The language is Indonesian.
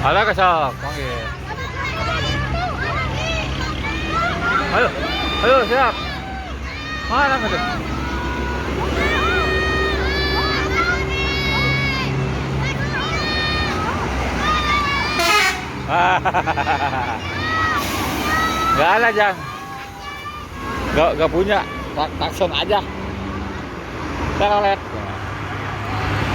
Ada kesok, panggil. Ayo, ayo siap. Mana itu? Gak ada Jang. Gak punya. Takson aja. Telolet.